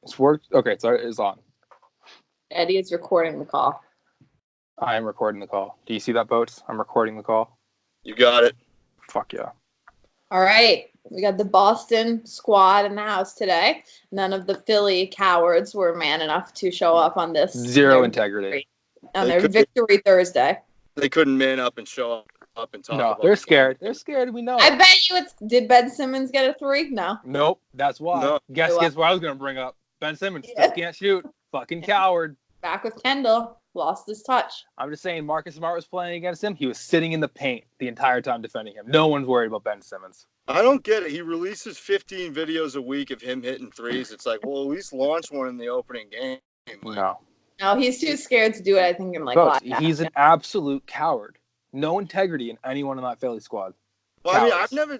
It's worked. Okay, so it's on. Eddie is recording the call. I am recording the call. Do you see that, Boats? I'm recording the call. You got it. Fuck yeah. All right. We got the Boston squad in the house today. None of the Philly cowards were man enough to show up on this. Zero integrity. On their Victory Thursday. They couldn't man up and show up and talk about they're scared. They're scared. We know. I bet you did Ben Simmons get a 3? No. Nope. That's why. No. Guess what I was going to bring up. Ben Simmons still can't shoot. Fucking coward. Back with Kendall. Lost his touch. I'm just saying, Marcus Smart was playing against him. He was sitting in the paint the entire time defending him. No one's worried about Ben Simmons. I don't get it. He releases 15 videos a week of him hitting threes. It's like, well, at least launch one in the opening game. No. No, he's too scared to do it, I think, in he's an absolute coward. No integrity in anyone in that Philly squad. Well, Cowards. I mean,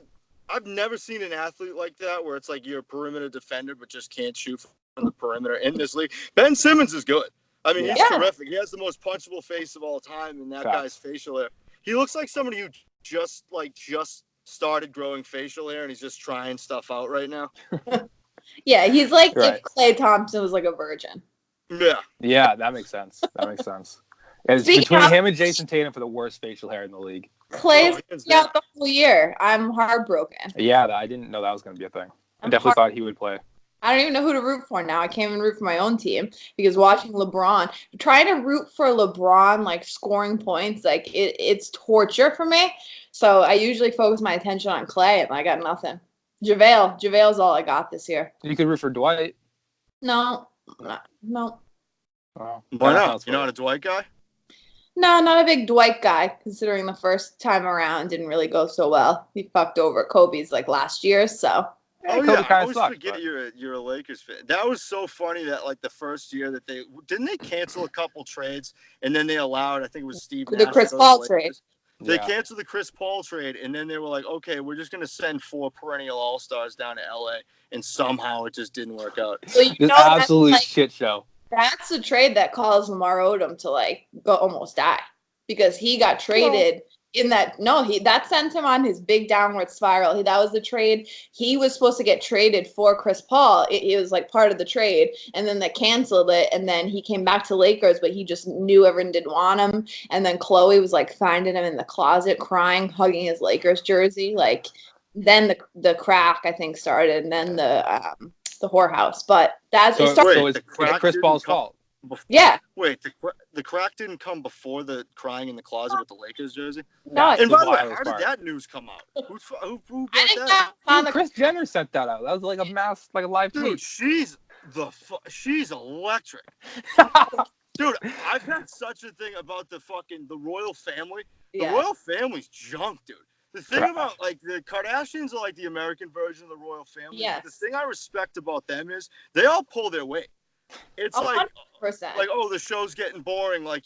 I've never seen an athlete like that where it's like you're a perimeter defender but just can't shoot from the perimeter in this league. Ben Simmons is good. I mean, he's terrific. He has the most punchable face of all time, and that guy's facial hair. He looks like somebody who just started growing facial hair, and he's just trying stuff out right now. Yeah, he's like if Klay Thompson was like a virgin. Yeah, that makes sense. It's between him and Jason Tatum for the worst facial hair in the league. Clay's out the whole year. I'm heartbroken. Yeah, I didn't know that was going to be a thing. I definitely thought he would play. I don't even know who to root for now. I can't even root for my own team because watching LeBron, trying to root for LeBron, like scoring points, like it's torture for me. So I usually focus my attention on Klay, and I got nothing. JaVale's all I got this year. You could root for Dwight. No. Oh, why not? You're not a Dwight guy? No, not a big Dwight guy, considering the first time around didn't really go so well. He fucked over Kobe's like last year, so. Oh yeah, I always forget you're a Lakers fan. That was so funny that like the first year that they cancel a couple trades and then they allowed, I think it was Steve Nash, the Chris Paul trade. They canceled the Chris Paul trade and then they were like, okay, we're just gonna send 4 perennial All-Stars down to LA, and somehow it just didn't work out. So absolute shit show. That's the trade that caused Lamar Odom to like go almost die because he got traded. That sent him on his big downward spiral. That was the trade. He was supposed to get traded for Chris Paul. It was like part of the trade, and then they canceled it. And then he came back to Lakers, but he just knew everyone didn't want him. And then Chloe was like finding him in the closet, crying, hugging his Lakers jersey. Like then the crack I think started, and then the whorehouse. But it's Chris Paul's fault. Yeah. Wait, the crack didn't come before the crying in the closet with the Lakers jersey? No. And by the way, how did that news come out? Who brought that? Chris Jenner sent that out. That was like a live tweet. Dude, she's electric. Dude, I've had such a thing about the royal family. The royal family's junk, dude. The thing about, like, the Kardashians are like the American version of the royal family. Yes. The thing I respect about them is they all pull their weight. It's 100%. like, oh, the show's getting boring. Like,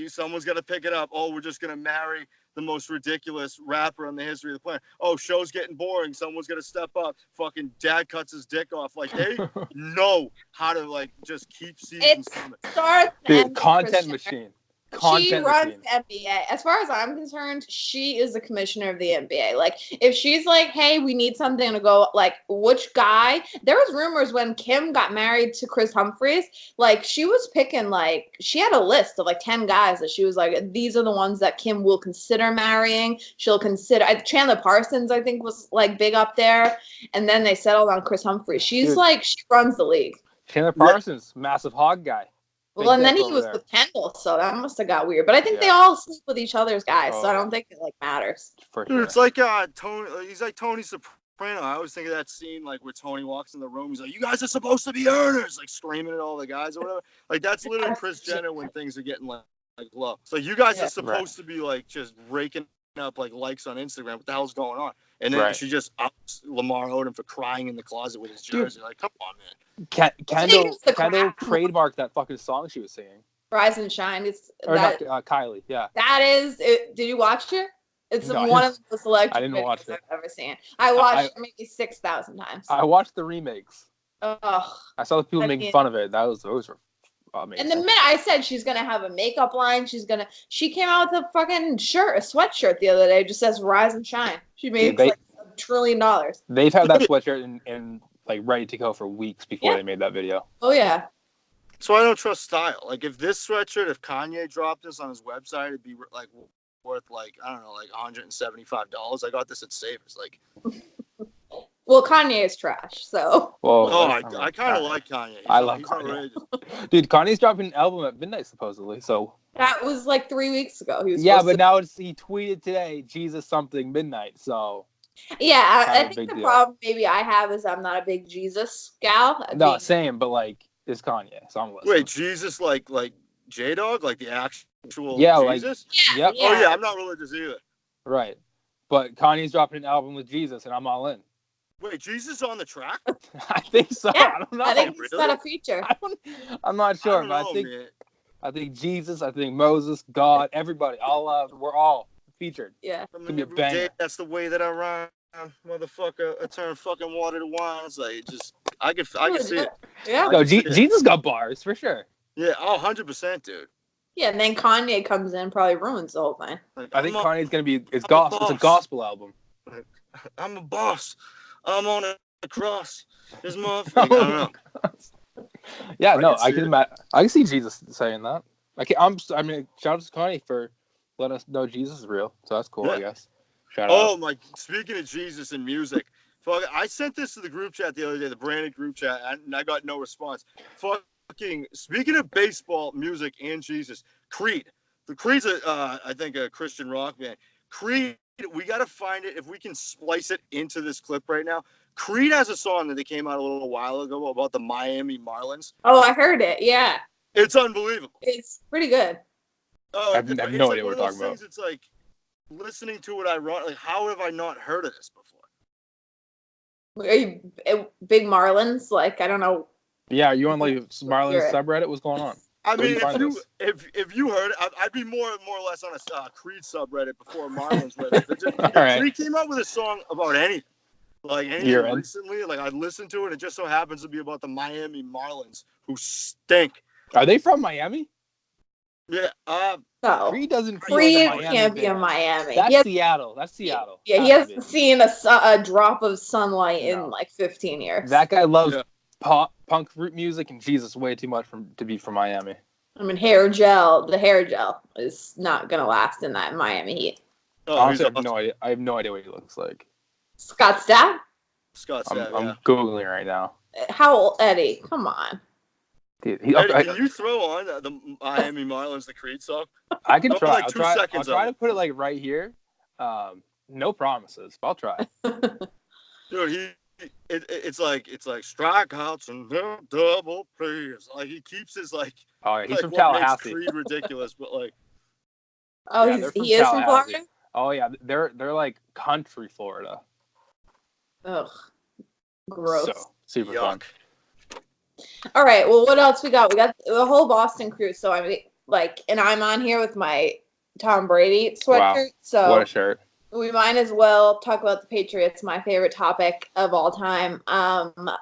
someone's got to pick it up. Oh, we're just going to marry the most ridiculous rapper in the history of the planet. Oh, show's getting boring. Someone's going to step up. Fucking dad cuts his dick off. Like, they know how to, like, just keep seasons coming. Dude, content machine. She runs the NBA. As far as I'm concerned, she is the commissioner of the NBA. Like, if she's like, hey, we need something to go, like, which guy? There was rumors when Kim got married to Chris Humphries, like, she was picking, like, she had a list of, like, 10 guys that she was like, these are the ones that Kim will consider marrying. She'll consider, Chandler Parsons, I think, was, like, big up there. And then they settled on Chris Humphries. She's like, she runs the league. Chandler Parsons, massive hog guy. Well, and then he was with Kendall, so that must have got weird. But I think they all sleep with each other's guys, so I don't think it like matters. Dude, it's like Tony. He's like Tony Soprano. I always think of that scene like where Tony walks in the room. He's like, "You guys are supposed to be earners," like screaming at all the guys or whatever. Like that's literally Kris Jenner when things are getting like low. So you guys are supposed to be like just raking up like likes on Instagram. What the hell's going on? And then she just ups Lamar Odom for crying in the closet with his jersey. Like, come on, man. Kendall trademarked that fucking song she was singing. Rise and Shine. Kylie, yeah. That is it. Did you watch it? It's one of the most electric videos I've ever seen. I watched it maybe 6,000 times. I watched the remakes. Ugh. I saw the people making fun of it. Those were amazing. And the minute I said she's gonna have a makeup line, she came out with a fucking shirt, a sweatshirt the other day, just says "Rise and Shine." She made like $1 trillion. They've had that sweatshirt in like ready to go for weeks before they made that video. Oh yeah. So I don't trust style. Like if this sweatshirt, if Kanye dropped this on his website, it'd be like worth like I don't know, like $175. I got this at Savers. Like, well, Kanye is trash. So. Well, I kind of like Kanye. I love Kanye. Dude, Kanye's dropping an album at midnight supposedly. So. That was like 3 weeks ago. He was but now he tweeted today, Jesus something midnight. So. Yeah, I think the problem maybe I have is I'm not a big Jesus gal. No, same, but like it's Kanye, so I'm listening. Wait, Jesus like J-Dog, like the actual Jesus? Like, yep. Oh yeah, I'm not religious either. Right, but Kanye's dropping an album with Jesus, and I'm all in. Wait, Jesus on the track? I think so. Yeah, I don't know. I think he's got a feature. I'm not sure, but I think Jesus, I think Moses, God, everybody, we're all featured. Yeah. From every day, that's the way that I rhyme, motherfucker. I turn fucking water to wine. It's like I can see it. Yeah. No, Jesus got bars for sure. Yeah, 100%, dude. Yeah, and then Kanye comes in, probably ruins the whole thing. Like, I think Kanye's gonna be it's a gospel album. I'm a boss. I'm on a cross. This motherfucker. I don't know. Yeah, I can see Jesus saying that. I mean, shout out to Kanye for letting us know Jesus is real. So that's cool, I guess. Shout out. Speaking of Jesus and music, I sent this to the group chat the other day, the branded group chat, and I got no response. Speaking of baseball, music, and Jesus, Creed. The Creed's I think a Christian rock band. Creed, we got to find it if we can splice it into this clip right now. Creed has a song that they came out a little while ago about the Miami Marlins. Oh, I heard it. Yeah. It's unbelievable. It's pretty good. Oh, I have no idea what we're talking about. It's like listening to it, like, how have I not heard of this before? Are you big Marlins? Like, I don't know. Yeah, are you on like Marlins subreddit? What's going on? I mean, if you heard it, I'd be more or less on a Creed subreddit before Marlins Reddit. If Creed came out with a song about anything, like anything recently, like I'd listen to it. It just so happens to be about the Miami Marlins, who stink. Are they from Miami? Yeah. No. Creed doesn't. Creed can't be in Miami. That's Seattle. Yeah, he hasn't seen a drop of sunlight in like 15 years. That guy loves punk music and Jesus way too much to be from Miami. I mean, the hair gel is not gonna last in that Miami heat. Oh, honestly, I have no idea. I have no idea what he looks like. Scott Stapp? I'm Googling right now. How old, Eddie? Come on. Dude, can you throw on the Miami Marlins, the Creed song? I can try. Like I'll try to put it like right here. No promises, but I'll try. Dude, it's like strikeouts and double plays. Like he keeps his like. Oh yeah, he's from what Tallahassee. Makes Creed ridiculous, but like. Oh, he is from Florida. Oh yeah, they're like country Florida. Ugh, gross. So super fun. All right. Well, what else we got? We got the whole Boston crew. So I mean, and I'm on here with my Tom Brady sweatshirt. Wow. So what a shirt. We might as well talk about the Patriots, my favorite topic of all time.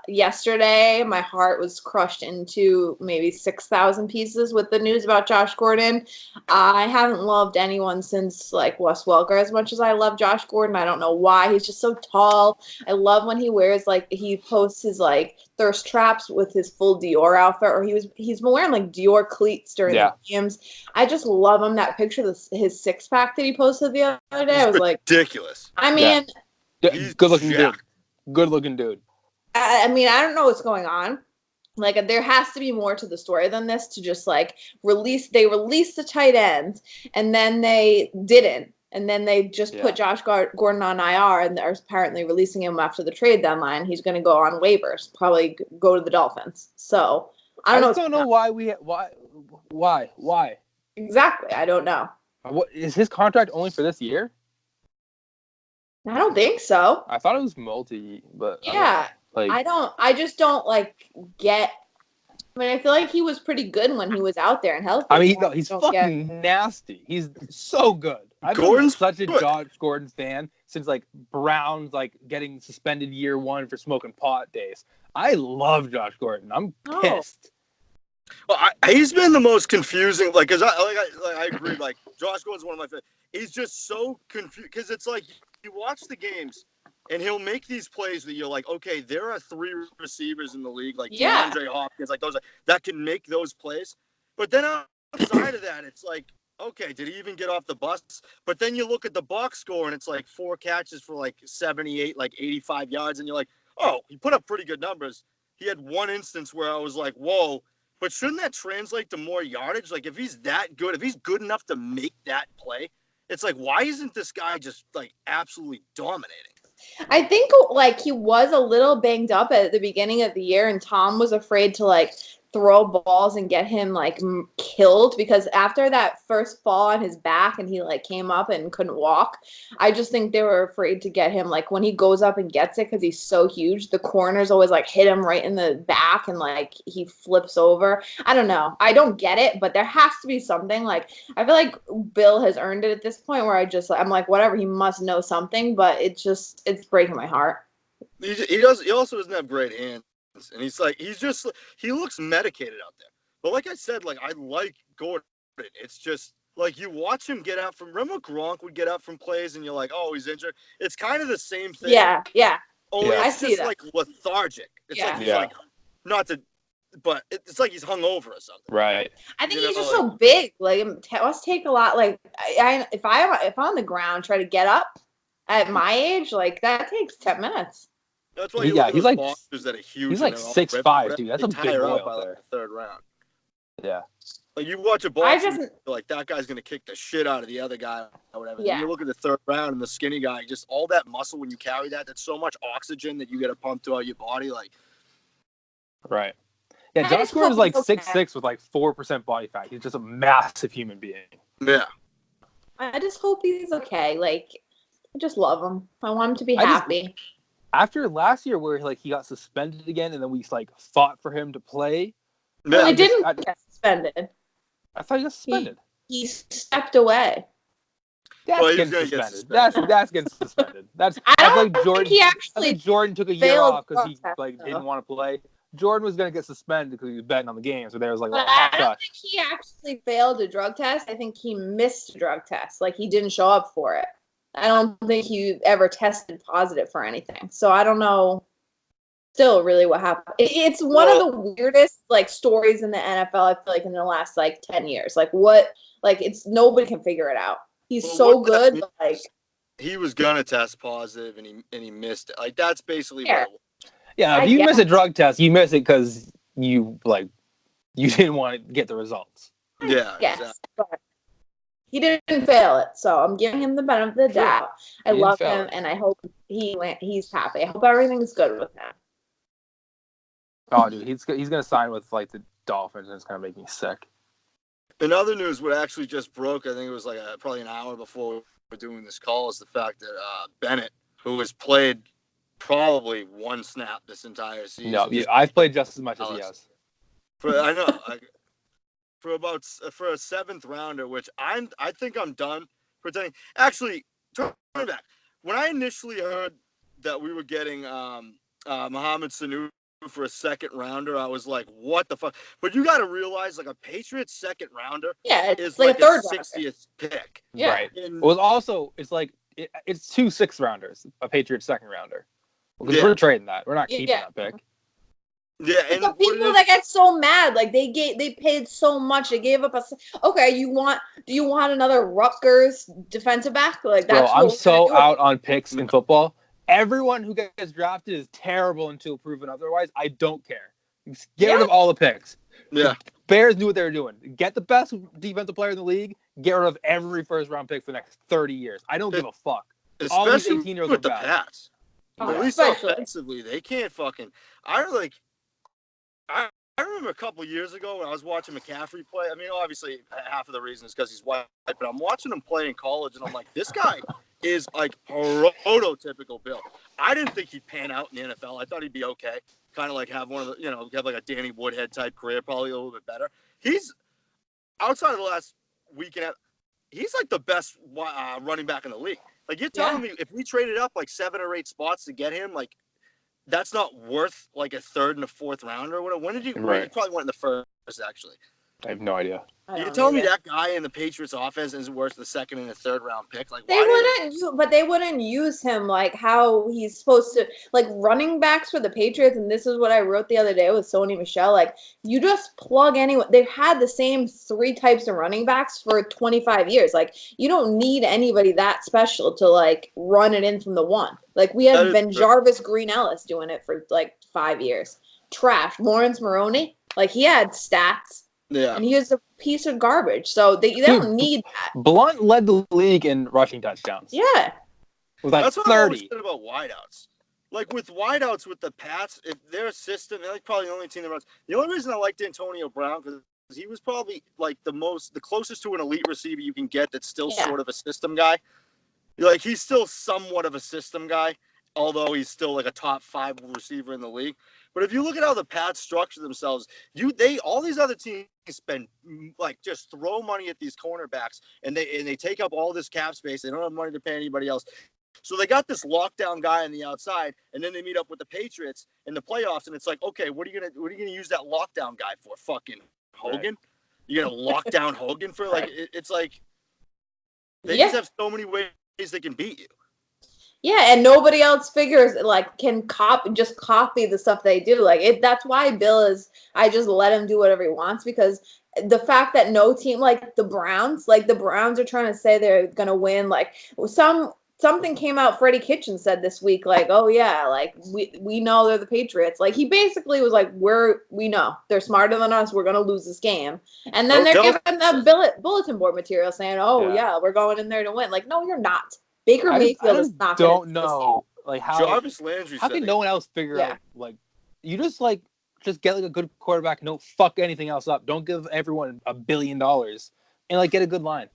Yesterday, my heart was crushed into maybe 6,000 pieces with the news about Josh Gordon. I haven't loved anyone since Wes Welker as much as I love Josh Gordon. I don't know why. He's just so tall. I love when he wears he posts his thirst traps with his full Dior outfit, or he's been wearing Dior cleats during the games. I just love him. That picture of his six pack that he posted the other day, I was like, ridiculous. I mean, good looking dude. Good looking dude. I mean, I don't know what's going on. There has to be more to the story than this to just release. They released the tight end and then they didn't. And then they just put Josh Gordon on IR and they're apparently releasing him after the trade deadline. He's going to go on waivers, probably go to the Dolphins. So I don't know why. Exactly. I don't know. What is his contract only for this year? I don't think so. I thought it was multi, but yeah, I just don't get. I mean, I feel like he was pretty good when he was out there and healthy. I mean, he's fucking nasty. He's so good. I've been such a Josh Gordon fan since Browns getting suspended year one for smoking pot days. I love Josh Gordon. I'm pissed. Well, he's been the most confusing. Cause I agree. Josh Gordon's one of my favorites. He's just so confused because it's you watch the games and he'll make these plays that you're like, okay, there are 3 receivers in the league, like DeAndre Hopkins, like those that can make those plays. But then outside of that, it's like, okay, did he even get off the bus? But then you look at the box score, and it's like 4 catches for like 78, like 85 yards, and you're like, oh, he put up pretty good numbers. He had one instance where I was like, whoa, but shouldn't that translate to more yardage? Like, if he's that good, if he's good enough to make that play, it's like, why isn't this guy just like absolutely dominating? I think like he was a little banged up at the beginning of the year, and Tom was afraid to like throw balls and get him like killed, because after that first fall on his back and he like came up and couldn't walk, I just think they were afraid to get him, like when he goes up and gets it, because he's so huge, the corners always like hit him right in the back and like he flips over. I don't know, I don't get it, but there has to be something. Like I feel like Bill has earned it at this point where I'm like, whatever, he must know something, but it's breaking my heart. He also doesn't have great hands. And he looks medicated out there. But like I said, like I like Gordon. It's just like you watch him get out from. Remember Gronk would get out from plays, and you're like, oh, he's injured. It's kind of the same thing. Yeah. Only it's just like lethargic. It's like he's like not to, but it's like he's hungover or something. Right. I think he's just so big. Like it must take a lot. Like if I'm on the ground, try to get up at my age, like that takes 10 minutes. That's why he's like boxers that are huge. He's like 6'5", dude. That's a big boy out there. The 3rd round. Yeah. Like you watch a boxer, like that guy's gonna kick the shit out of the other guy or whatever. Yeah. And you look at the 3rd round and the skinny guy, just all that muscle when you carry that's so much oxygen that you get to pump throughout your body, like. Right. Yeah, Josh Gordon's like 6'6" with like 4% body fat. He's just a massive human being. Yeah. I just hope he's okay. Like, I just love him. I want him to be happy. After last year where like he got suspended again and then we like fought for him to play. Well, he didn't get suspended. I thought he got suspended. He stepped away. That's getting suspended. That's getting suspended. I don't like Jordan. Think he actually Jordan took a year off because he like didn't want to play. Jordan was going to get suspended because he was betting on the game. So there was like, I don't think he actually failed a drug test. I think he missed a drug test. Like he didn't show up for it. I don't think he ever tested positive for anything. So I don't know still really what happened. It's one of the weirdest like stories in the NFL, I feel like, in the last like 10 years. Like it's nobody can figure it out. He's so good, but like he was gonna test positive and he missed it. Like that's basically what it was. Yeah, if you miss a drug test, you miss it because you didn't want to get the results. Yeah, exactly. But he didn't fail it, so I'm giving him the benefit of the doubt. I love him, and I hope he's happy. I hope everything's good with him. Oh, dude, he's gonna sign with like the Dolphins, and it's gonna make me sick. In other news, what actually just broke, I think it was like probably an hour before we were doing this call, is the fact that Bennett, who has played probably one snap this entire season. No, I've played just as much as he has. I know. For a 7th rounder, which I think I'm done pretending. Actually, turn back. When I initially heard that we were getting Mohamed Sanu for a 2nd rounder, I was like, what the fuck? But you got to realize, like, a Patriots 2nd rounder is like a 60th pick. Yeah. Right. It's 2 6th rounders, a Patriots 2nd rounder. Because we're trading that. We're not keeping that pick. Yeah, and the people that get so mad, like they paid so much, they gave up do you want another Rutgers defensive back? Like that's I'm so out on picks in football. Everyone who gets drafted is terrible until proven otherwise. I don't care. Get rid of all the picks. Yeah. The Bears knew what they were doing. Get the best defensive player in the league. Get rid of every 1st round pick for the next 30 years. I don't give a fuck. All these 18-year-olds are bad. Pats. At least offensively, they can't fucking. I remember a couple years ago when I was watching McCaffrey play. I mean, obviously, half of the reason is because he's white, but I'm watching him play in college, and I'm like, this guy is like prototypical Bill. I didn't think he'd pan out in the NFL. I thought he'd be okay, kind of like have one of the, have like a Danny Woodhead type career, probably a little bit better. He's outside of the last week and a half, he's like the best running back in the league. Like you're telling me, if we traded up like 7 or 8 spots to get him, like. That's not worth like a 3rd and a 4th rounder or whatever. When did you? Right. You probably went in the 1st, actually. I have no idea. You tell me that guy in the Patriots offense is worth the second and the third round pick? Like they wouldn't use him like how he's supposed to. Like running backs for the Patriots, and this is what I wrote the other day with Sony Michel. Like you just plug anyone. They've had the same 3 types of running backs for 25 years. Like you don't need anybody that special to like run it in from the one. Like we had Ben Jarvis Green Ellis doing it for like 5 years. Trash. Lawrence Maroney, like he had stats. Yeah. And he was a piece of garbage. So they don't need that. Blunt led the league in rushing touchdowns. Yeah. With like That's what 30. I always said about wideouts. Like with wideouts with the Pats, if their system, they're like probably the only team that runs. The only reason I liked Antonio Brown because he was probably like the closest to an elite receiver you can get that's still sort of a system guy. Like he's still somewhat of a system guy, although he's still like a top 5 receiver in the league. But if you look at how the Pats structure themselves, all these other teams spend like just throw money at these cornerbacks, and they take up all this cap space. They don't have money to pay anybody else, so they got this lockdown guy on the outside, and then they meet up with the Patriots in the playoffs, and it's like, okay, what are you gonna use that lockdown guy for? Fucking Hogan? Right. You're gonna lock down Hogan for like it's like they just have so many ways they can beat you. Yeah, and nobody else figures can copy the stuff they do. Like that's why Bill is. I just let him do whatever he wants because the fact that no team like the Browns are trying to say they're gonna win. Like something came out. Freddie Kitchens said this week, like, oh yeah, like we know they're the Patriots. Like he basically was like, we know they're smarter than us. We're gonna lose this game, and then they're giving them bulletin board material saying, oh yeah, we're going in there to win. Like no, you're not. Baker Mayfield is not going to don't know like how Jarvis Landry how can no one else figure out like you just get like a good quarterback and don't fuck anything else up. Don't give everyone $1 billion and like get a good line.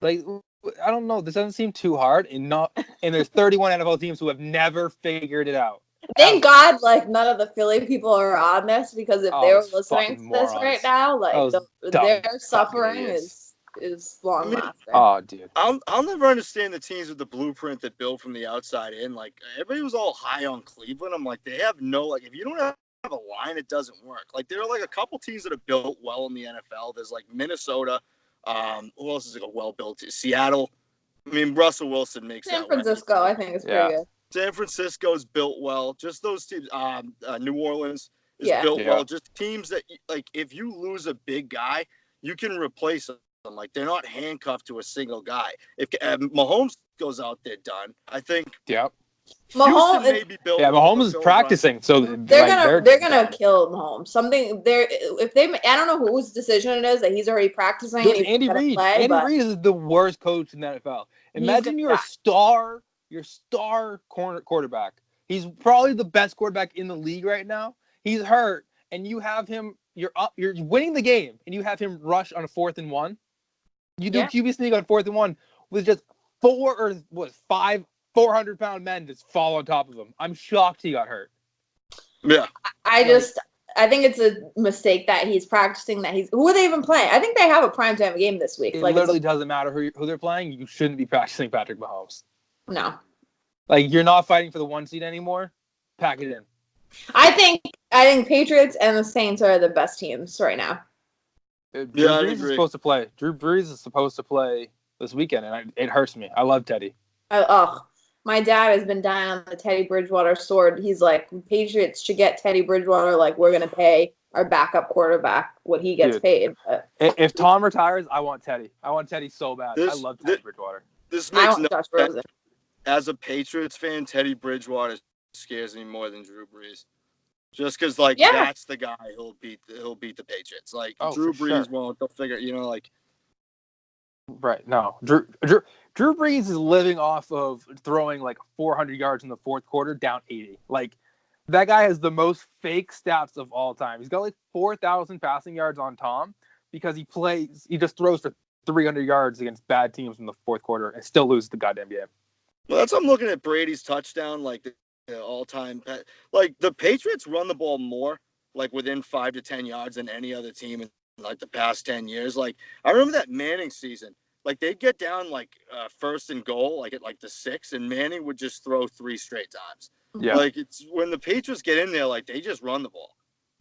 Like I don't know, this doesn't seem too hard and there's 31 NFL teams who have never figured it out. Thank God like none of the Philly people are on this because if they were listening to this right now, like their suffering is long lasting. Oh, dude. I'll never understand the teams with the blueprint that build from the outside in. Like everybody was all high on Cleveland. I'm like, they have no if you don't have a line, it doesn't work. Like there are like a couple teams that are built well in the NFL. There's like Minnesota. Who else is like a well built? Seattle. I mean, Russell Wilson makes San Francisco. I think is pretty good. San Francisco's built well. Just those teams. New Orleans is built well. Just teams that like if you lose a big guy, you can replace them. Like they're not handcuffed to a single guy. If Mahomes goes out, they're done. I think. Yep. Mahomes may be built. Yeah, Mahomes is practicing, so they're gonna kill Mahomes. I don't know whose decision it is that he's already practicing. Dude, Andy Reid. Andy Reid is the worst coach in the NFL. Imagine you're your star quarterback. He's probably the best quarterback in the league right now. He's hurt, and you have him. You're winning the game, and you have him rush on a 4th and 1. You do QB sneak on 4th and 1 with just 5 400-pound men just fall on top of him. I'm shocked he got hurt. Yeah. I think it's a mistake that he's practicing. Who are they even playing? I think they have a primetime game this week. It literally doesn't matter who they're playing. You shouldn't be practicing Patrick Mahomes. No. Like you're not fighting for the 1 seed anymore. Pack it in. I think Patriots and the Saints are the best teams right now. Drew Brees is supposed to play. Drew Brees is supposed to play this weekend, and it hurts me. I love Teddy. My dad has been dying on the Teddy Bridgewater sword. He's like, Patriots should get Teddy Bridgewater. Like, we're gonna pay our backup quarterback what he gets paid. But if Tom retires, I want Teddy. I want Teddy so bad. I love Teddy Bridgewater. This makes no sense. As a Patriots fan, Teddy Bridgewater scares me more than Drew Brees. Just because, that's the guy who'll beat the Patriots. Like, Drew Brees won't. They'll figure, like. Right. No. Drew Brees is living off of throwing, 400 yards in the fourth quarter, down 80. Like, that guy has the most fake stats of all time. He's got, 4,000 passing yards on Tom because he just throws for 300 yards against bad teams in the fourth quarter and still loses the goddamn game. Well, that's what I'm looking at Brady's touchdown, the all-time. The Patriots run the ball more, within 5 to 10 yards than any other team in, the past 10 years. I remember that Manning season. They'd get down, first and goal, at, the 6, and Manning would just throw 3 straight times. Yeah. It's when the Patriots get in there, they just run the ball.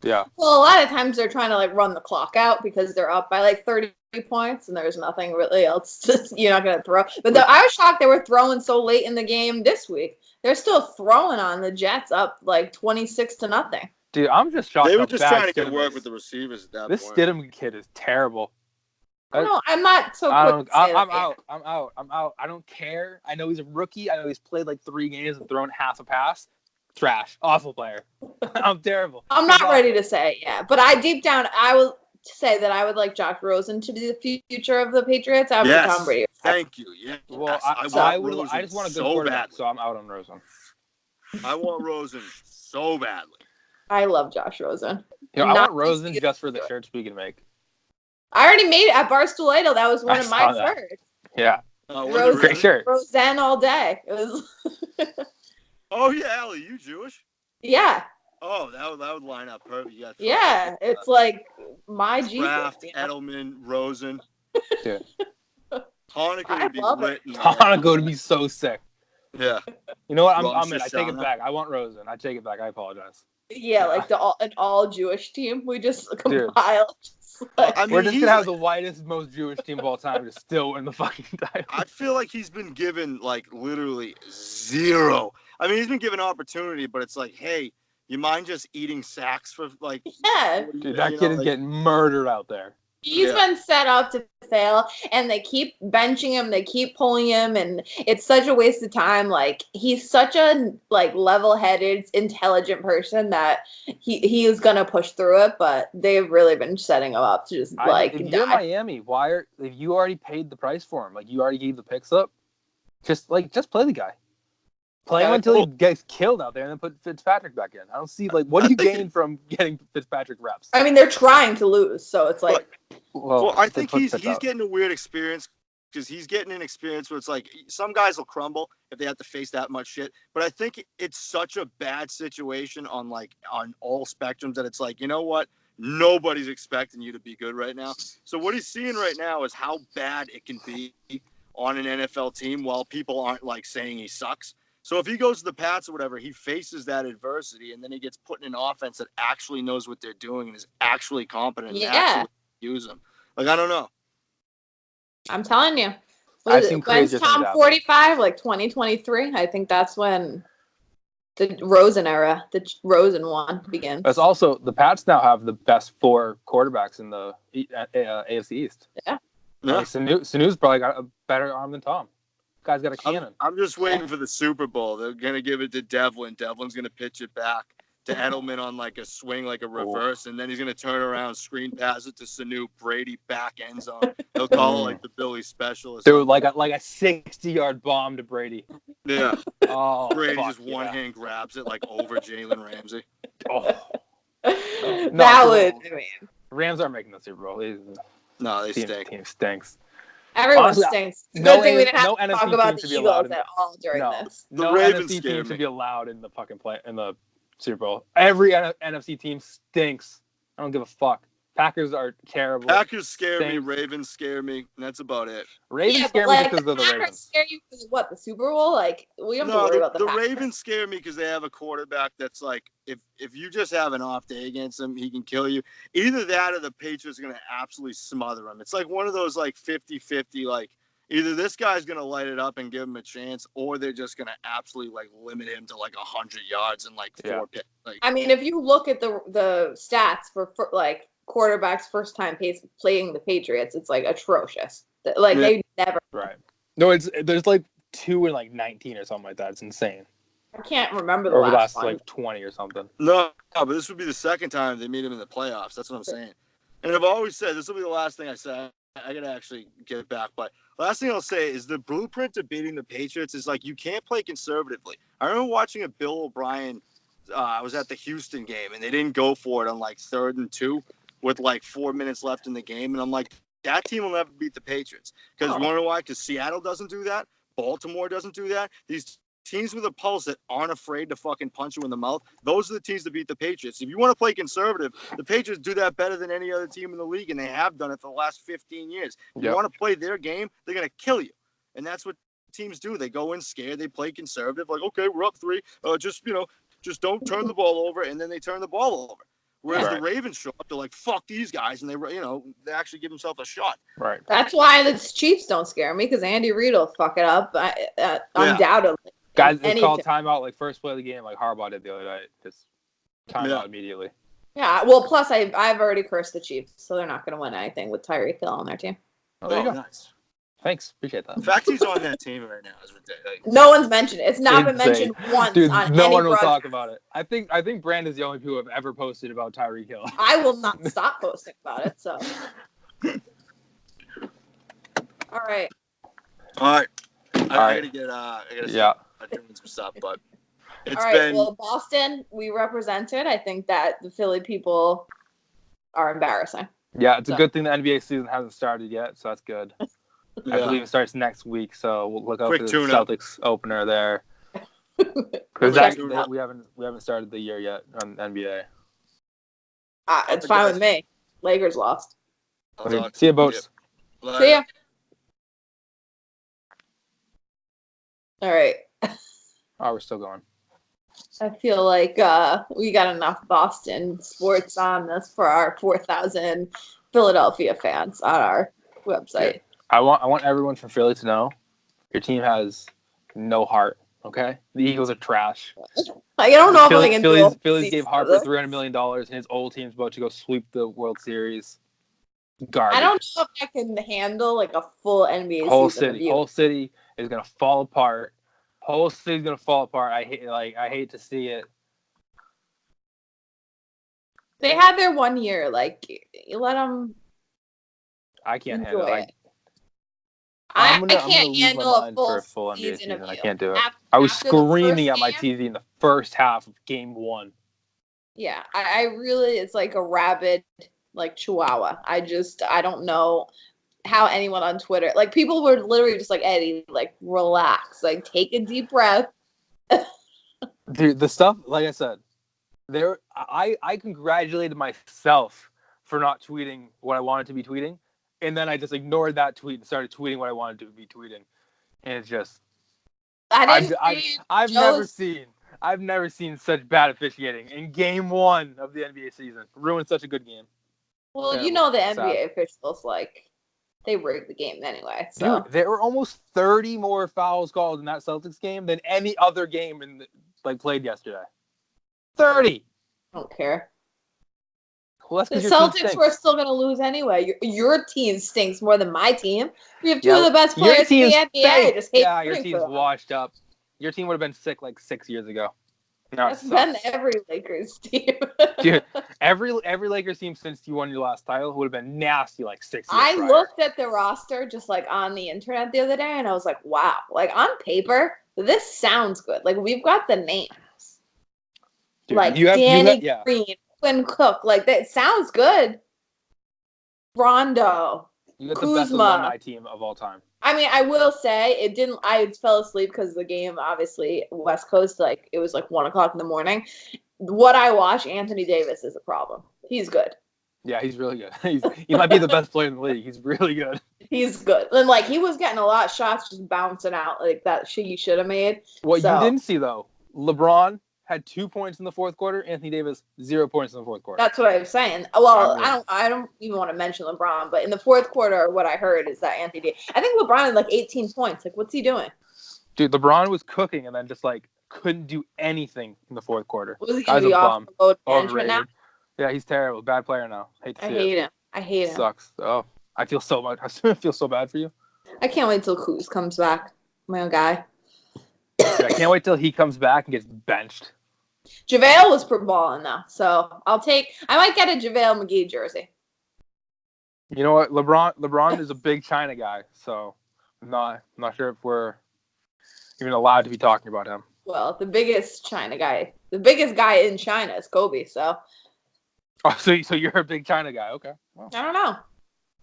Yeah. Well, a lot of times they're trying to like run the clock out because they're up by like 30 points and there's nothing really else you're not going to throw. But I was shocked they were throwing so late in the game this week. They're still throwing on the Jets up like 26-0. Dude, I'm just shocked. They were just trying to get Stidham work is. with the receivers at that This point. Stidham kid is terrible. No, I'm not so quick. I'm out. I don't care. I know he's a rookie. I know he's played like 3 games and thrown half a pass. Trash. Awful player. I'm terrible. I'm not ready to say, but I deep down, I will say that I would like Josh Rosen to be the future of the Patriots after Tom Brady. Thank you. Yeah. Well, I just want a good quarterback, so I'm out on Rosen. I want Rosen so badly. I love Josh Rosen. I want Rosen just for the shirts we can make. I already made it at Barstool Idol. That was one of my shirts. Yeah. Great shirt. Rosen all day. It was. Oh yeah, Allie, you Jewish? Yeah. Oh, that would line up perfect. It's like my Jesus. Kraft, Edelman, Rosen. Yeah. Hanukkah would be lit. Hanukkah would be so sick. Yeah. You know what? I'm in. I take it back. I want Rosen. I take it back. I apologize. Yeah, like an all Jewish team. We just compile. We're just gonna have the whitest, most Jewish team of all time to still win the fucking title. I feel like he's been given like literally zero. I mean, he's been given opportunity, but it's like, hey, you mind just eating sacks for like? Yeah, dude, that kid is getting murdered out there. He's been set up to fail, and they keep benching him. They keep pulling him, and it's such a waste of time. Like, he's such a level-headed, intelligent person that he is gonna push through it. But they've really been setting him up to just if you're Miami, if you already paid the price for him, like you already gave the picks up, just play the guy. Play him until he gets killed out there, and then put Fitzpatrick back in. I don't see what do you gain from getting Fitzpatrick reps? I mean, they're trying to lose, so it's like. Well, I think he's getting a weird experience because he's getting an experience where it's like some guys will crumble if they have to face that much shit. But I think it's such a bad situation on all spectrums that it's like, you know what? Nobody's expecting you to be good right now. So what he's seeing right now is how bad it can be on an NFL team while people aren't saying he sucks. So if he goes to the Pats or whatever, he faces that adversity, and then he gets put in an offense that actually knows what they're doing and is actually competent and actually use them. I don't know. I'm telling you. When's Tom 45? 2023? I think that's when the Rosen era, the Rosen one begins. That's also, the Pats now have the best 4 quarterbacks in the AFC East. Yeah. Sanu's probably got a better arm than Tom. Guy's got a cannon. I'm just waiting for the Super Bowl. They're gonna give it to Devlin. Devlin's gonna pitch it back to Edelman on a swing, a reverse, and then he's gonna turn around, screen pass it to Sanu, Brady back end zone. They'll call it the Billy specialist. Dude, like a 60-yard bomb to Brady. Yeah. Oh, Brady just one hand grabs it over Jalen Ramsey. Oh. Rams aren't making the Super Bowl. They stink. Team stinks. Everyone stinks. It's a good thing we didn't have to talk about the Eagles at all during this. No NFC team should be allowed in the fucking in the Super Bowl. Every NFC team stinks. I don't give a fuck. Packers are terrible. Packers scare me. Ravens scare me. And that's about it. Ravens scare me because they're the Ravens. Packers scare you because what? The Super Bowl? We don't have to worry about the Packers. Ravens scare me because they have a quarterback that's if you just have an off day against him, he can kill you. Either that or the Patriots are going to absolutely smother him. It's one of those 50-50, either this guy's going to light it up and give him a chance, or they're just going to absolutely limit him to 100 yards and 4 picks. I mean, if you look at the stats for quarterbacks first time playing the Patriots, it's atrocious. They never. Right. No, there's 2 and 19 or something like that. It's insane. I can't remember the last one. 20 or something. No, but this would be the second time they meet him in the playoffs. That's what I'm saying. And I've always said this will be the last thing I say. I gotta actually get it back, but last thing I'll say is the blueprint to beating the Patriots is you can't play conservatively. I remember watching a Bill O'Brien. I was at the Houston game and they didn't go for it on 3rd and 2 with 4 minutes left in the game, and I'm like, that team will never beat the Patriots because you want to know why? Because Seattle doesn't do that, Baltimore doesn't do that. These teams with a pulse that aren't afraid to fucking punch you in the mouth, those are the teams that beat the Patriots. If you want to play conservative, the Patriots do that better than any other team in the league, and they have done it for the last 15 years. If you want to play their game, they're going to kill you. And that's what teams do. They go in scared. They play conservative. Okay, we're up 3. Just don't turn the ball over, and then they turn the ball over. Whereas the Ravens show up, they're like, fuck these guys, and they actually give themselves a shot. Right. That's why the Chiefs don't scare me, because Andy Reid will fuck it up, undoubtedly. Guys, it's called timeout, like first play of the game, like Harbaugh did the other night. Just timeout immediately. Yeah, well, plus I've already cursed the Chiefs, so they're not going to win anything with Tyreek Hill on their team. Oh, there you go. Nice. Thanks, appreciate that. The fact he's on that team right now is ridiculous. No one's mentioned it. It's not been mentioned once. Dude, on no any one will broadcast. talk about it. I think Brandon's the only people who have ever posted about Tyreek Hill. I will not stop posting about it. So, all right. I gotta doing some stuff, but it's been. Well, Boston, we represented. I think that the Philly people are embarrassing. Yeah, it's a good thing the NBA season hasn't started yet, so that's good. I believe it starts next week, so we'll look out for the Celtics opener there. Because we haven't started the year yet on NBA. It's fine with me. Lakers lost. See you, boats. See ya. All right. Oh, we're still going. I feel like we got enough Boston sports on this for our 4,000 Philadelphia fans on our website. Yeah. I want everyone from Philly to know your team has no heart. Okay, the Eagles are trash. I don't know if I can do it. Phillies gave Harper $300 million, and his old team's about to go sweep the World Series. Garbage. I don't know if I can handle like a full NBA season. Whole city is gonna fall apart. Whole city's gonna fall apart. I hate to see it. They had their 1 year. Like, you let them. I can't handle it. I can't handle a full NBA season. I can't do it. I was screaming at my TV in the first half of Game 1. Yeah, I really, it's like a rabid, like, chihuahua. I don't know how anyone on Twitter, like, people were literally just like, Eddie, like, relax, like, take a deep breath. Dude, the stuff, like I said, I congratulated myself for not tweeting what I wanted to be tweeting. And then I just ignored that tweet and started tweeting what I wanted to be tweeting. And it's just, I've never seen such bad officiating in Game 1 of the NBA season. Ruined such a good game. Well, the NBA officials, like, they rigged the game anyway. So. Dude, there were almost 30 more fouls called in that Celtics game than any other game played yesterday. 30. I don't care. Well, the Celtics were still going to lose anyway. Your team stinks more than my team. We have two of the best players in the NBA. Your team's washed up. Your team would have been sick like 6 years ago. That's been every Lakers team. Dude, every Lakers team since you won your last title would have been nasty like 6 years prior. Looked at the roster just like on the internet the other day, and I was like, wow. Like, on paper, this sounds good. Like, we've got the names. Dude, like, Danny Green. Quinn Cook, like, that sounds good. Rondo, you got the best alumni team of all time. I mean, I will say it didn't. I fell asleep because the game, obviously, West Coast, like, it was like 1:00 in the morning. What I watch, Anthony Davis is a problem. He's good. Yeah, he's really good. He might be the best player in the league. He's really good. He's good, and like, he was getting a lot of shots just bouncing out like that shit he should have made. What you didn't see though, LeBron had 2 points in the fourth quarter. Anthony Davis, 0 points in the fourth quarter. That's what I was saying. Well, I don't even want to mention LeBron, but in the fourth quarter, what I heard is that Anthony Davis, I think LeBron had like 18 points. Like, what's he doing? Dude, LeBron was cooking and then just like couldn't do anything in the fourth quarter. Was he going to be off the load management now? Yeah, he's terrible. Bad player now. I hate him. I hate him. Sucks. Oh, I feel so bad for you. I can't wait till Kuz comes back. My own guy. I can't wait till he comes back and gets benched. JaVale was balling though, so I might get a JaVale McGee jersey. You know what? LeBron is a big China guy, so I'm not sure if we're even allowed to be talking about him. Well, the biggest guy in China is Kobe, so. Oh, so you're a big China guy, okay. Well. I don't know.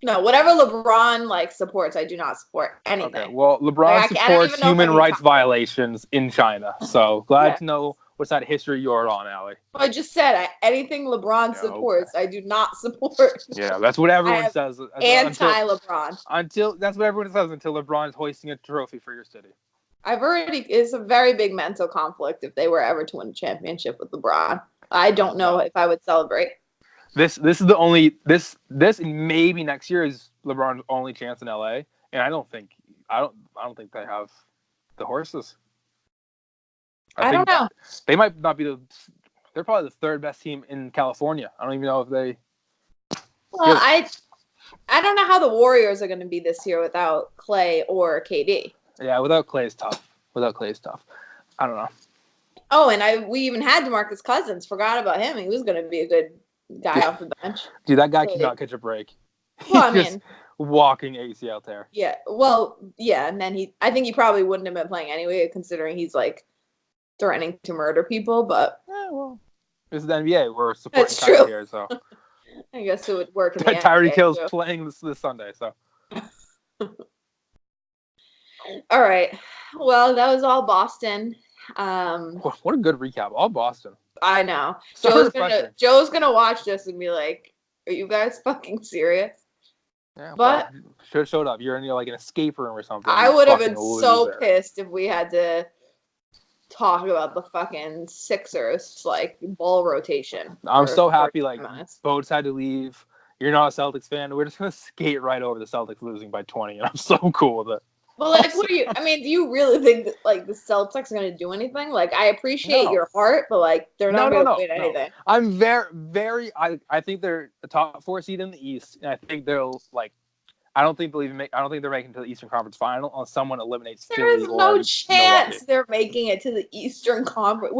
No, whatever LeBron supports, I do not support anything. Okay, well, LeBron supports human rights violations in China, so glad to know what side of history you're on, Allie. Well, I just said anything LeBron supports, I do not support. Yeah, that's what everyone says. Anti-LeBron. That's what everyone says until LeBron's hoisting a trophy for your city. It's a very big mental conflict if they were ever to win a championship with LeBron. I don't know if I would celebrate. This is the only this maybe next year is LeBron's only chance in LA, and I don't think they have the horses. I don't know. They might not be they're probably the third best team in California. I don't even know if they. Well, I don't know how the Warriors are going to be this year without Clay or KD. Yeah, without Clay is tough. I don't know. Oh, and we even had DeMarcus Cousins. Forgot about him. He was going to be a good guy off the bench. Dude, that guy cannot catch a break. Well, I mean, walking ACL tear. Yeah. Well, yeah, and then I think he probably wouldn't have been playing anyway, considering he's like threatening to murder people. But well, this is the NBA. We're supporting that's true here, so I guess it would work. In the Tyreek Hill's too. playing this Sunday, so. All right. Well, that was all Boston. What a good recap. All Boston. I know. So Joe's gonna watch this and be like, "Are you guys fucking serious?" Yeah, but should have showed up. You're in like an escape room or something. I would have been so pissed if we had to talk about the fucking Sixers like ball rotation. I'm so happy like Boats had to leave. You're not a Celtics fan. We're just gonna skate right over the Celtics losing by 20, and I'm so cool with it. Well, like, what do you? I mean, do you really think that like the Celtics are gonna do anything? Like, I appreciate your heart, but like, they're not gonna win anything. I'm very. I think they're a top 4 seed in the East, and I think they'll like. I don't think they're making it to the Eastern Conference Final unless someone eliminates Philly. There's no chance they're making it to the Eastern Conference.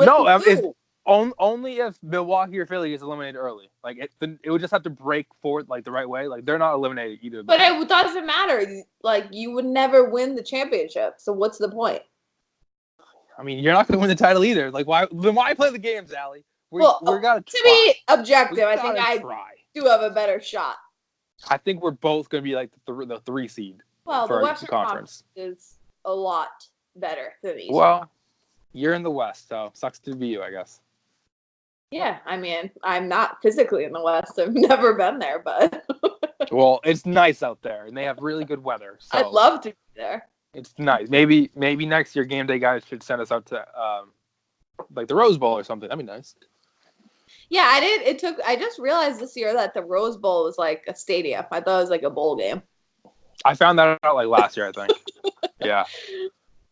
Only if Milwaukee or Philly is eliminated early. Like it would just have to break forward like the right way. Like they're not eliminated either. But it doesn't matter. Like you would never win the championship. So what's the point? I mean, you're not going to win the title either. Like why play the games, Allie? We're gotta try. To be objective, I think I do have a better shot. I think we're both going to be like the 3 seed. Well, the Western Conference is a lot better than the East. Well, you're in the West, so sucks to be you, I guess. Yeah, I mean, I'm not physically in the West. I've never been there, but. Well, it's nice out there, and they have really good weather. So I'd love to be there. It's nice. Maybe next year, game day guys should send us out to like the Rose Bowl or something. That'd be nice. Yeah, I did. I just realized this year that the Rose Bowl was like a stadium. I thought it was like a bowl game. I found that out like last year, I think. Yeah.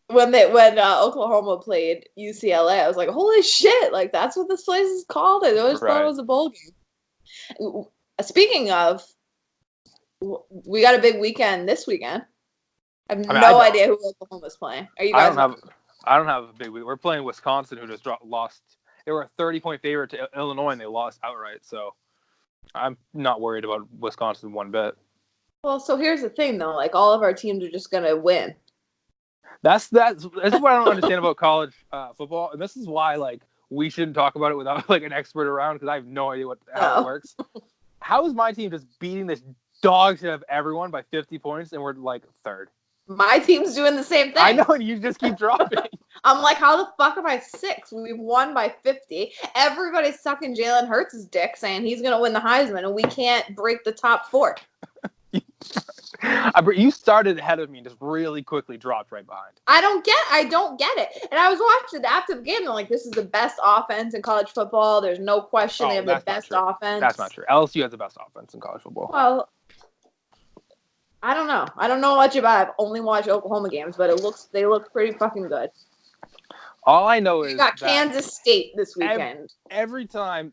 When Oklahoma played UCLA, I was like, holy shit, like that's what this place is called. I always thought it was a bowl game. Speaking of, we got a big weekend this weekend. I have no idea who Oklahoma's playing. Are you guys? I don't have a big week. We're playing Wisconsin, who just lost. They were a 30-point favorite to Illinois, and they lost outright. So I'm not worried about Wisconsin one bit. Well, so here's the thing, though. Like, all of our teams are just going to win. That's what I don't understand about college football. And this is why, like, we shouldn't talk about it without, like, an expert around because I have no idea how it works. How is my team just beating this dog shit of everyone by 50 points, and we're, like, third? My team's doing the same thing. I know, and you just keep dropping. I'm like, how the fuck am I 6? We've won by 50. Everybody's sucking Jalen Hurts' dick saying he's going to win the Heisman, and we can't break the top 4. You started ahead of me and just really quickly dropped right behind. I don't get it. And I was watching after the game, and I'm like, this is the best offense in college football. There's no question they have the best offense. That's not true. LSU has the best offense in college football. Well, I don't know. I don't know much about it. I've only watched Oklahoma games, but they look pretty fucking good. All I know is we got Kansas State this weekend. Every time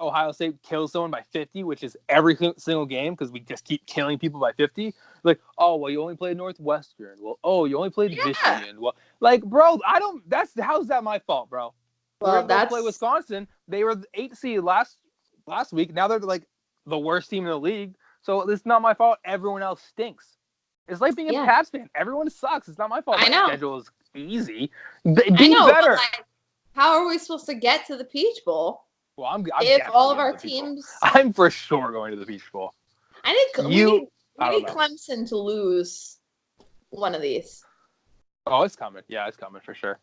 Ohio State kills someone by 50, which is every single game because we just keep killing people by 50. Like, oh, well, you only played Northwestern. Well, oh, you only played Michigan. Well, like, bro, how's that my fault, bro? Well, that's play Wisconsin. They were the 8th seed last week. Now they're like the worst team in the league. So it's not my fault. Everyone else stinks. It's like being a Pats fan. Everyone sucks. It's not my fault. I know. My schedule is easy. Be better. Like, how are we supposed to get to the Peach Bowl? Well, I'm if all of our teams, I'm for sure going to the Peach Bowl. We need Clemson to lose one of these. Oh, it's coming. Yeah, it's coming for sure.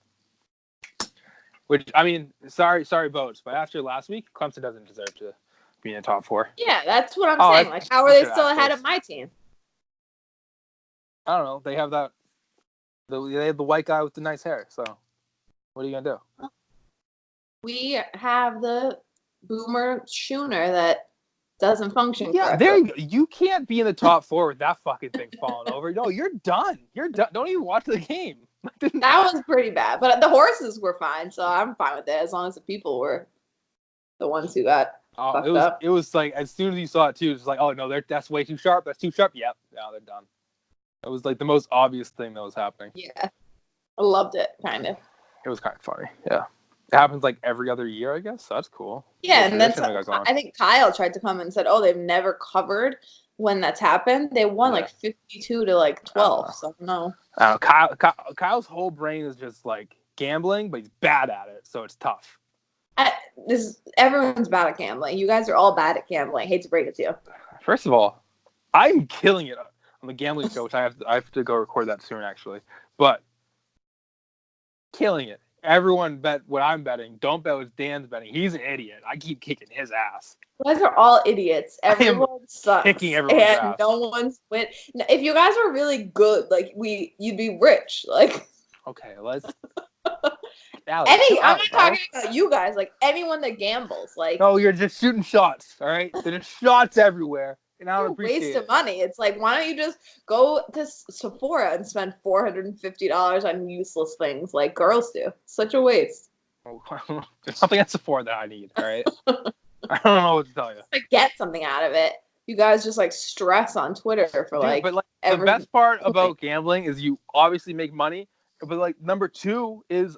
Which, I mean, sorry, Boats, but after last week, Clemson doesn't deserve to be in the top 4. Yeah, that's what I'm saying. Like, how are they still ahead of my team? I don't know. They have they have the white guy with the nice hair. So, what are you gonna do? We have the Boomer Schooner that doesn't function Yeah, correctly. there you go. You can't be in the top 4 with that fucking thing falling over. No, you're done. You're done. Don't even watch the game. That was pretty bad, but the horses were fine, so I'm fine with it as long as the people were the ones who got fucked up. It was like as soon as you saw it too, it's like, oh no, that's way too sharp. That's too sharp. Yep, now they're done. It was like the most obvious thing that was happening. Yeah, I loved it, kind of. It was kind of funny. Yeah, it happens like every other year, I guess. So that's cool. Yeah, and then I think Kyle tried to come and said, oh, they've never covered when that's happened. They won like 52 to like 12. So no. Kyle's whole brain is just like gambling, but he's bad at it, so it's tough. Everyone's bad at gambling. You guys are all bad at gambling. I hate to break it to you. First of all, I'm killing it on the gambling show, which I have to go record that soon, actually. But killing it. Everyone bet what I'm betting. Don't bet what Dan's betting. He's an idiot. I keep kicking his ass. You guys are all idiots. Everyone sucks. Kicking everyone's ass. No one's win. If you guys were really good, like you'd be rich. Like. Okay, let's. I'm not talking about you guys. Like anyone that gambles. Like. No, you're just shooting shots. All right, there's shots everywhere. And I don't appreciate waste of money. It's like, why don't you just go to Sephora and spend $450 on useless things like girls do? Such a waste. There's something at Sephora that I need, all right? I don't know what to tell you. Like, get something out of it. You guys just like stress on Twitter for the best part about gambling is you obviously make money, but like number 2 is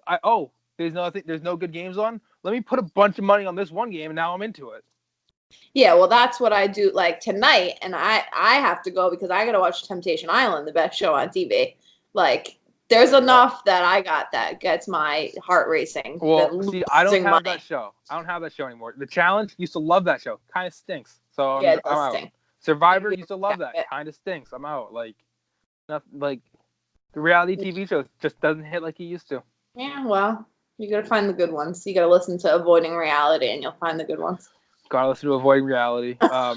there's no good games on. Let me put a bunch of money on this one game and now I'm into it. Yeah, well, that's what I do. Like tonight, and I have to go because I got to watch Temptation Island, the best show on TV. Like, there's enough that I got that gets my heart racing. Well, see, I don't have that show. I don't have that show anymore. The Challenge used to love that show. Kind of stinks. So yeah, I'm out. Stink. Survivor used to love that. Kind of stinks. I'm out. Like, nothing. Like, the reality TV show just doesn't hit like it used to. Yeah, well, you got to find the good ones. You got to listen to Avoiding Reality, and you'll find the good ones. Gotta listen to Avoiding Reality. So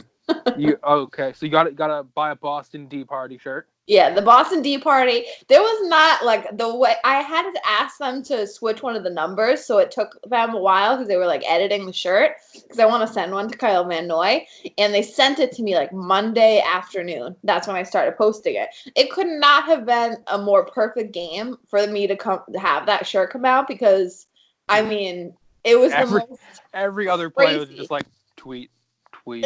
you gotta buy a Boston Tea Party shirt. Yeah, the Boston Tea Party. There was not like the way I had to ask them to switch one of the numbers, so it took them a while because they were like editing the shirt because I want to send one to Kyle Van Noy, and they sent it to me like Monday afternoon. That's when I started posting it. It could not have been a more perfect game for me to have that shirt come out because I mean it was every other play was just like tweet. I mean,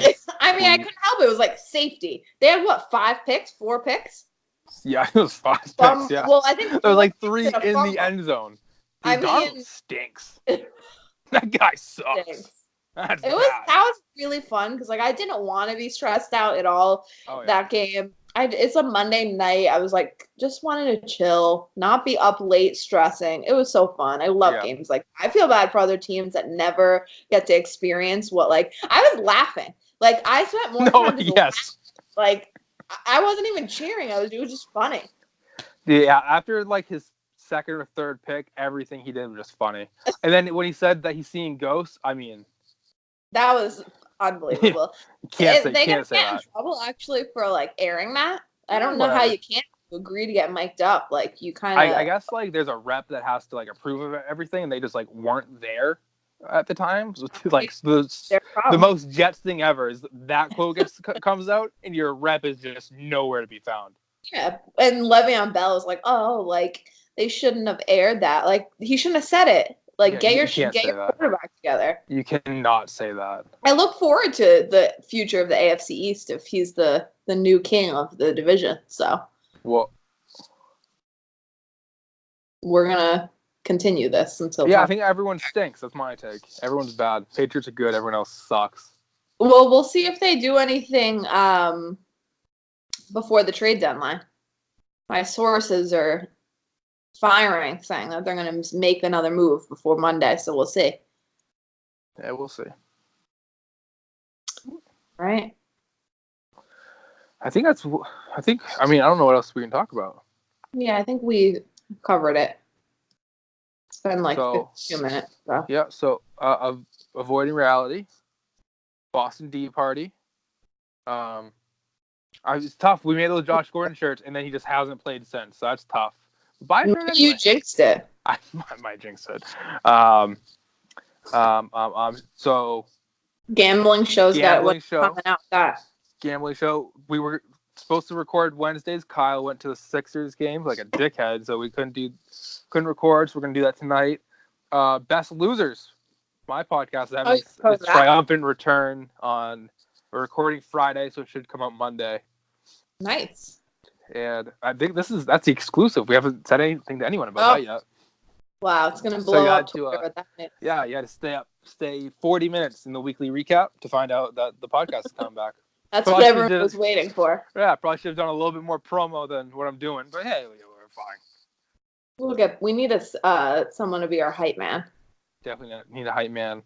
I couldn't help it. It was like safety. They had what, 4 picks? Yeah, it was 5 picks. Yeah. Well, I think there was like 3 in the end zone. Dude, Donald stinks. That guy sucks. That was really fun because like I didn't want to be stressed out at all that game. It's a Monday night. I was like, just wanted to chill, not be up late stressing. It was so fun. I love games. Like, I feel bad for other teams that never get to experience what, like, I was laughing. Like, I spent more time laughing. Like, I wasn't even cheering. It was just funny. Yeah, after, like, his second or third pick, everything he did was just funny. And then when he said that he's seeing ghosts, I mean. That was unbelievable. They get in trouble actually for like airing that. I don't know how you can't agree to get mic'd up. Like you kind of. I guess like there's a rep that has to like approve of everything, and they just like weren't there at the time. So, like the most Jets thing ever is that quote comes out, and your rep is just nowhere to be found. Yeah, and Le'Veon Bell was like, "Oh, like they shouldn't have aired that. Like he shouldn't have said it." Like, get your quarterback together. You cannot say that. I look forward to the future of the AFC East if he's the new king of the division. So, well, we're going to continue this until... Yeah, I think everyone stinks. That's my take. Everyone's bad. Patriots are good. Everyone else sucks. Well, we'll see if they do anything before the trade deadline. My sources are... firing, saying that they're going to make another move before Monday, so we'll see. Yeah, we'll see. Right. I mean, I don't know what else we can talk about. Yeah, I think we covered it. It's been like 52 minutes. So. Yeah, so Avoiding Reality, Boston Tea Party. It's tough. We made those Josh Gordon shirts, and then he just hasn't played since, so that's tough. You jinxed it. I might jinx it. So Gambling shows Gambling show. Coming out that. Gambling show. We were supposed to record Wednesdays. Kyle went to the Sixers game like a dickhead, so we couldn't record. So we're gonna do that tonight. Best Losers, my podcast is having its triumphant return on. We're recording Friday, so it should come out Monday. Nice. And I think that's the exclusive. We haven't said anything to anyone about that yet. Wow, it's gonna blow up. Yeah, you had to stay 40 minutes in the weekly recap to find out that the podcast is coming back. That's probably what everyone was waiting for. Yeah, probably should have done a little bit more promo than what I'm doing, but hey, we're fine. We need someone to be our hype man. Definitely need a hype man.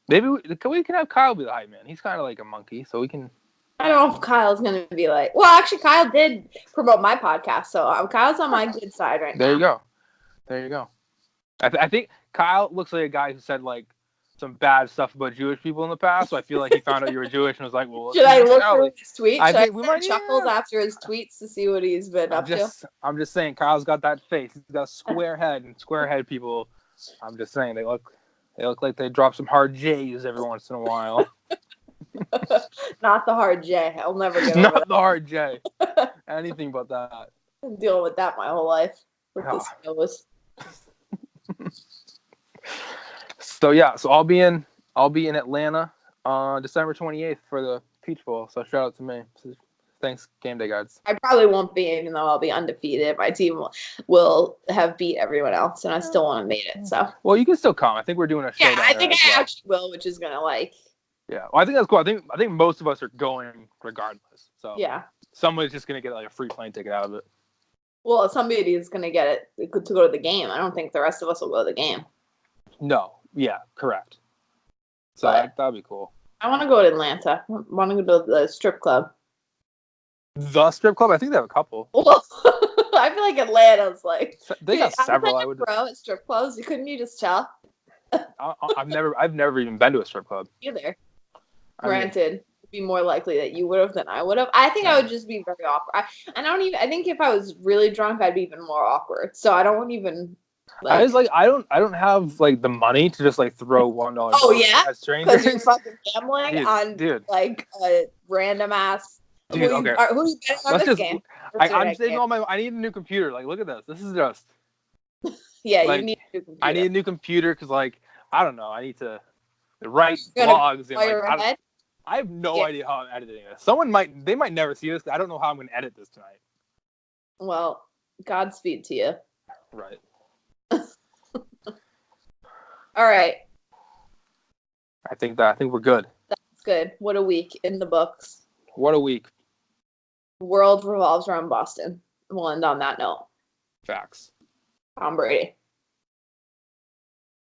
Maybe we can have Kyle be the hype man. He's kind of like a monkey, so we can. I don't know if Kyle's going to be like... Well, actually, Kyle did promote my podcast, so Kyle's on my good side right now. There you go. I think Kyle looks like a guy who said, like, some bad stuff about Jewish people in the past, so I feel like he found out you were Jewish and was like, well... Should I look through his tweets? I think we might chuckles after his tweets to see what he's been up to? I'm just saying, Kyle's got that face. He's got a square head, and square head people, I'm just saying, they look like they drop some hard J's every once in a while. Not the hard J. I'll never get over Not that. the hard J. Anything but that. I'm dealing with that my whole life. With this nose. So I'll be in Atlanta on December 28th for the Peach Bowl. So shout out to me. Thanks, game day guys. I probably won't be, even though I'll be undefeated. My team will have beat everyone else, and I still won't have made it. So. Well, you can still come. I think we're doing a show. Yeah, I think I actually will, which is gonna like. Yeah, well, I think that's cool. I think most of us are going regardless. So yeah, someone's just gonna get like a free plane ticket out of it. Well, somebody is gonna get it to go to the game. I don't think the rest of us will go to the game. No. Yeah. Correct. So that'd be cool. I want to go to Atlanta. I want to go to the strip club. The strip club? I think they have a couple. Well, I feel like Atlanta's like they got several. I would. Bro, at strip clubs, couldn't you just tell? I've never even been to a strip club either. Granted, it'd be more likely that you would have than I would have. I think I would just be very awkward. I think if I was really drunk, I'd be even more awkward. So I don't even. I don't have like the money to just like throw $1. Oh yeah, at strangers. Because you're fucking gambling on like a random ass. Dude, who are you betting on this game? I'm saving all my. I need a new computer. Like, look at this. This is just. Yeah, like, you need a new computer. I need a new computer because, like, I don't know. I need to write blogs and like. I have no idea how I'm editing this. They might never see this. I don't know how I'm going to edit this tonight. Well, Godspeed to you. Right. All right. I think we're good. That's good. What a week in the books. What a week. The world revolves around Boston. We'll end on that note. Facts. Tom Brady.